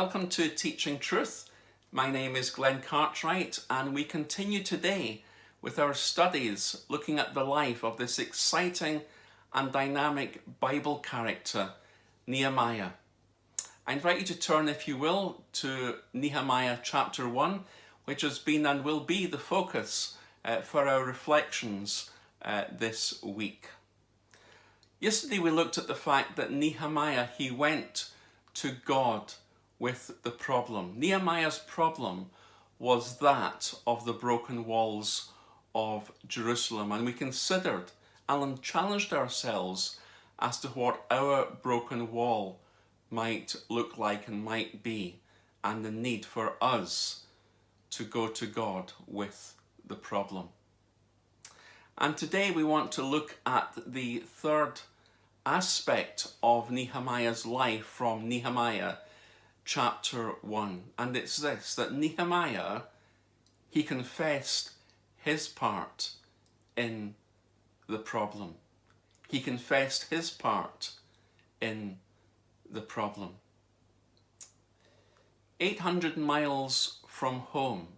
Welcome to Teaching Truth. My name is Glenn Cartwright, and we continue today with our studies looking at the life of this exciting and dynamic Bible character, Nehemiah. I invite you to turn, if you will, to Nehemiah chapter 1, which has been and will be the focus for our reflections this week. Yesterday we looked at the fact that Nehemiah, he went to God with the problem. Nehemiah's problem was that of the broken walls of Jerusalem, and we considered and challenged ourselves as to what our broken wall might look like and might be, and the need for us to go to God with the problem. And today we want to look at the third aspect of Nehemiah's life from Nehemiah chapter 1. And it's this, that Nehemiah, he confessed his part in the problem. He confessed his part in the problem. 800 miles from home.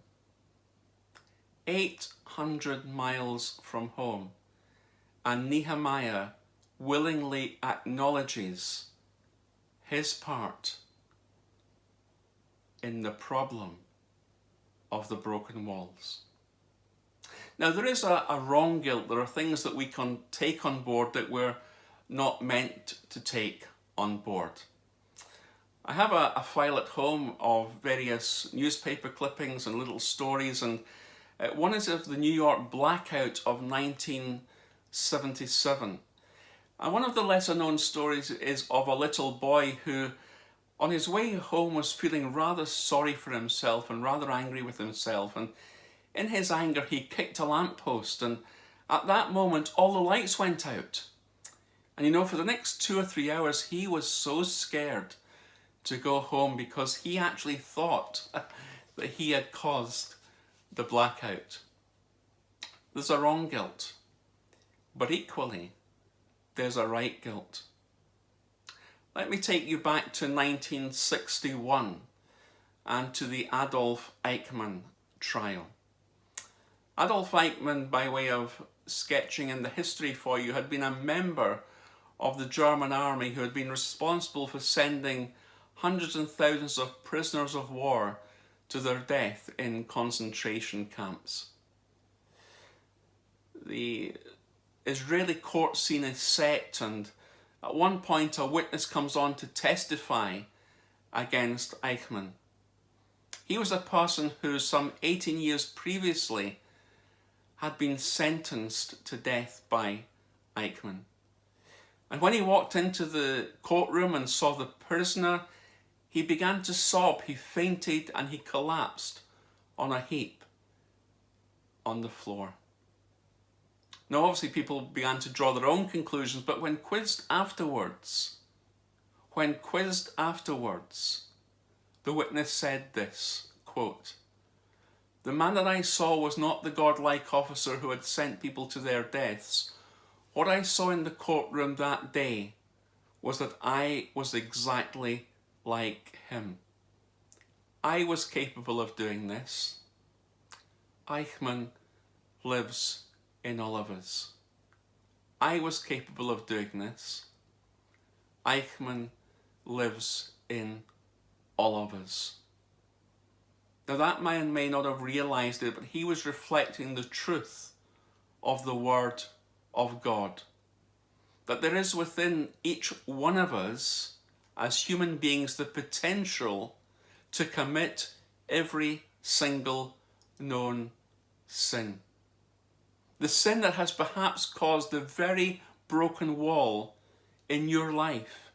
800 miles from home. And Nehemiah willingly acknowledges his part in the problem of the broken walls. Now there is a wrong guilt. There are things that we can take on board that we're not meant to take on board. I have a file at home of various newspaper clippings and little stories, and one is of the New York blackout of 1977. And one of the lesser known stories is of a little boy who, on his way home, was feeling rather sorry for himself and rather angry with himself. And in his anger, he kicked a lamppost, and at that moment, all the lights went out. And you know, for the next 2 or 3 hours, he was so scared to go home because he actually thought that he had caused the blackout. There's a wrong guilt, but equally, there's a right guilt. Let me take you back to 1961 and to the Adolf Eichmann trial. Adolf Eichmann, by way of sketching in the history for you, had been a member of the German army who had been responsible for sending hundreds and thousands of prisoners of war to their death in concentration camps. The Israeli court scene is set, and at one point a witness comes on to testify against Eichmann. He was a person who some 18 years previously had been sentenced to death by Eichmann. And when he walked into the courtroom and saw the prisoner, he began to sob, he fainted, and he collapsed on a heap on the floor. Now, obviously, people began to draw their own conclusions, but when quizzed afterwards, the witness said this, quote, "The man that I saw was not the godlike officer who had sent people to their deaths. What I saw in the courtroom that day was that I was exactly like him. I was capable of doing this. Eichmann lives in all of us. I was capable of doing this. Eichmann lives in all of us." Now that man may not have realized it, but he was reflecting the truth of the Word of God. That there is within each one of us, as human beings, the potential to commit every single known sin. The sin that has perhaps caused the very broken wall in your life,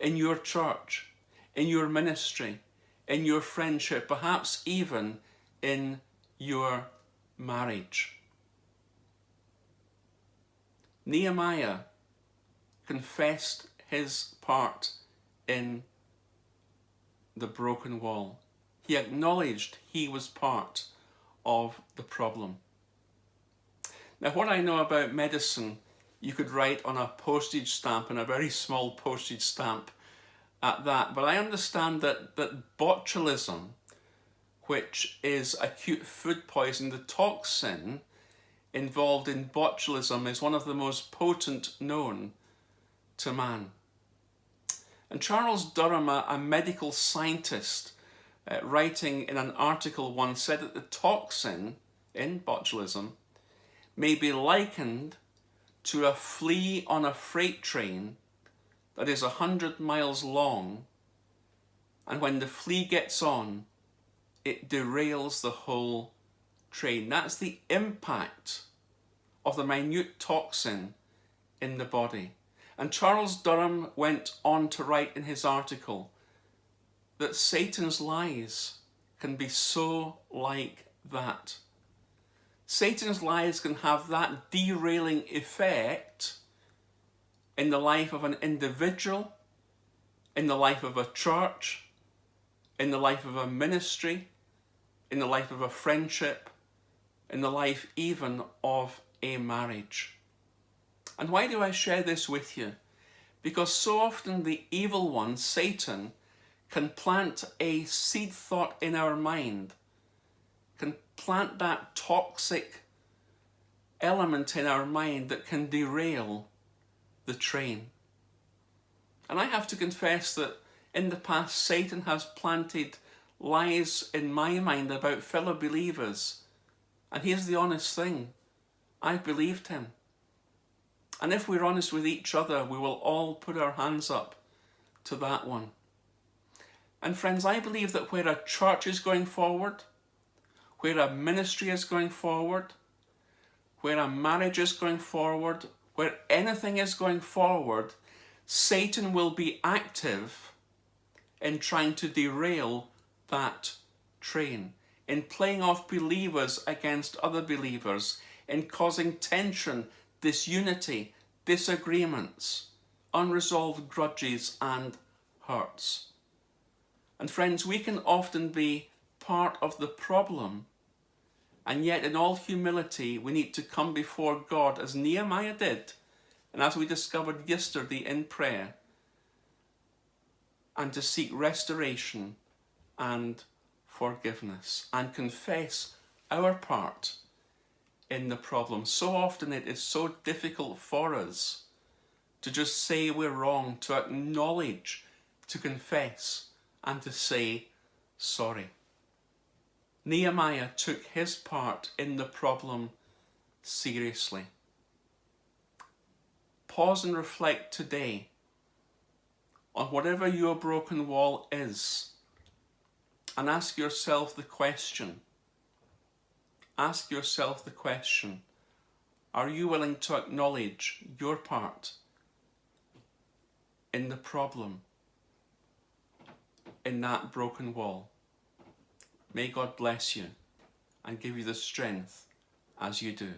in your church, in your ministry, in your friendship, perhaps even in your marriage. Nehemiah confessed his part in the broken wall. He acknowledged he was part of the problem. Now, what I know about medicine, you could write on a postage stamp, on a very small postage stamp, at that. But I understand that botulism, which is acute food poisoning, the toxin involved in botulism is one of the most potent known to man. And Charles Durham, a medical scientist, writing in an article once, said that the toxin in botulism may be likened to a flea on a freight train that is 100 miles long, and when the flea gets on, it derails the whole train. That's the impact of the minute toxin in the body. And Charles Durham went on to write in his article that Satan's lies can be so like that. Satan's lies can have that derailing effect in the life of an individual, in the life of a church, in the life of a ministry, in the life of a friendship, in the life even of a marriage. And why do I share this with you? Because so often the evil one, Satan, can plant a seed thought in our mind, can plant that toxic element in our mind that can derail the train. And I have to confess that in the past, Satan has planted lies in my mind about fellow believers. And here's the honest thing, I've believed him. And if we're honest with each other, we will all put our hands up to that one. And friends, I believe that where a church is going forward, where a ministry is going forward, where a marriage is going forward, where anything is going forward, Satan will be active in trying to derail that train, in playing off believers against other believers, in causing tension, disunity, disagreements, unresolved grudges and hurts. And friends, we can often be part of the problem, and yet in all humility we need to come before God as Nehemiah did, and as we discovered yesterday in prayer, and to seek restoration and forgiveness and confess our part in the problem. So often it is so difficult for us to just say we're wrong, to acknowledge, to confess, and to say sorry. Nehemiah took his part in the problem seriously. Pause and reflect today on whatever your broken wall is, and ask yourself the question. Ask yourself the question, are you willing to acknowledge your part in the problem, in that broken wall? May God bless you and give you the strength as you do.